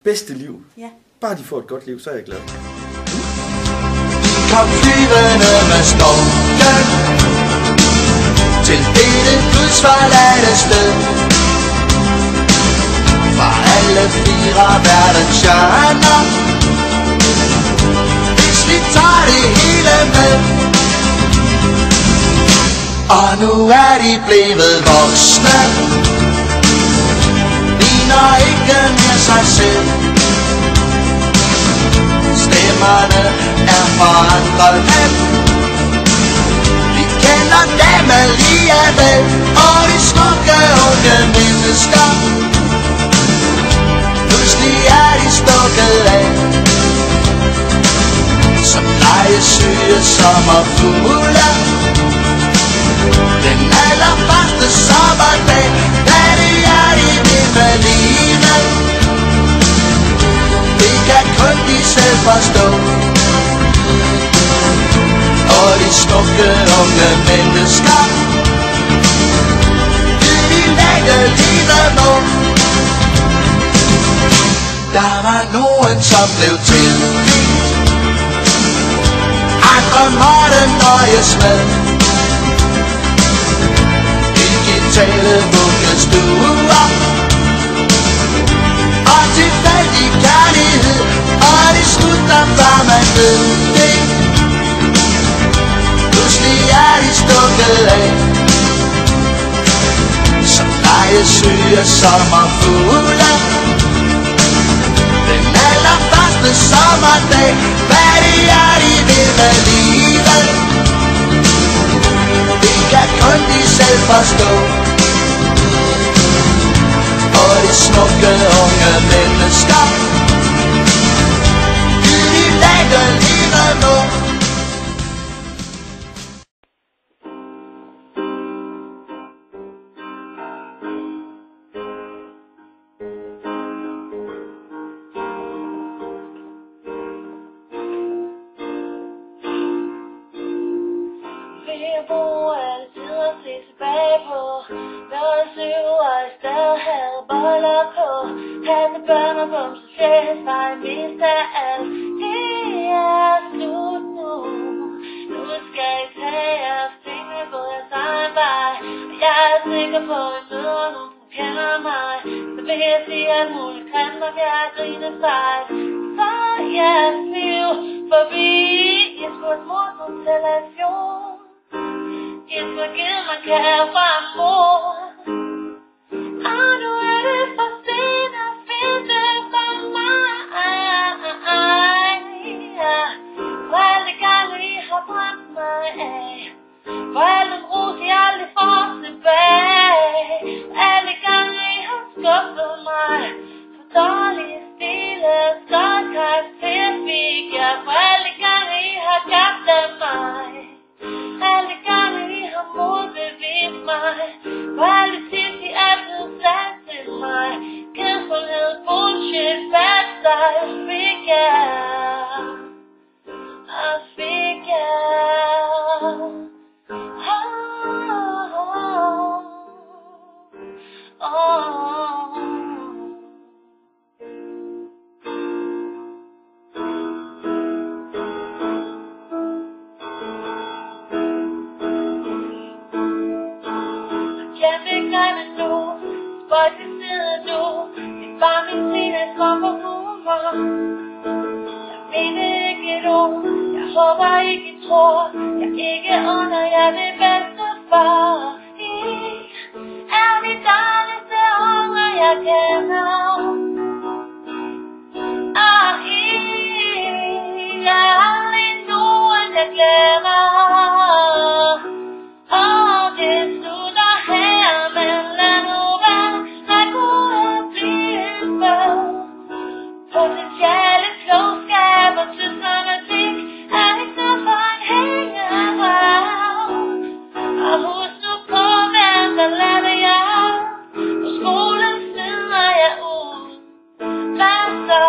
bedste liv. Ja. Bare de får et godt liv, så er jeg glad. Kom flyvende med storken til dette gudsforladte sted. Fra alle fire verdens hjørner, hvis vi tager det hele med. Og nu er de blevet voksne, ligner ikke mere sig selv. Stemmerne er forandret, vi kender dem alligevel. Og de smukke unge mennesker, pludselig er de stukket af. Som legesyge sommerfugle, den allerførste sommerdag. Hvad det er de vil med livet, det kan kun de selv forstå. Og de smukke unge mennesker, de lægge livet må. Der var nogen som blev tilgivet, andre måtte nøjes med digitale vuggestuer og tilfældig kærlighed. Og det slutter før man ved det, pludselig er de stukket af. Som legesyge sommerfugle, den allerførste sommerdag. Hvad det er de vil med livet, det kan kun de selv forstå. Og de smukke unge mennesker, de lægger livet må. Vi bruger altid at se tilbage på noget syv og i stedet havde boller på. Hatte, børn og bumse, flæs var mest af alt. Det er slut nu. Nu skal I tage jeres ting og gå jeres egen vej. Og jeg er sikker på, at I møder nogen, som kender mig. Så vil jeg sige alt muligt grimt om jeg er grinefejl. Så jeres liv forbi. Jeg spurgte mor på telefon. Jeg skulle give mig kære fra mor. Og nu er det for sent at finde for mig. For alle gange I har brændt mig af, for alle ros I aldrig får tilbage, alle gange I har skuffet mig, for dårlig stile, skørt karakter fik jeg, for alle gange I har gabt af mig, alle gange I har modbevist mig, for alle tids I altid sagde til mig, kedsomhed, bullshit, bad style fik jeg, og fik jeg. Kan vi glemme nu, spøjt til side nu, det er bare min teenage form for humor. Jeg mener ikke et ord, jeg håber ikke I tror, jeg ikke under jer det bedste for. I er de dejligste unger jeg kender, og I er aldrig nogen jeg glemmer. Og det slutter her, men lad nu være, lad kunne blive en bød. Potentiale klogskab og systematik er ikke så for en hængerøv. Og husk nu på, hvem der lader jer, på skolen smider jeg ud. Hvad så?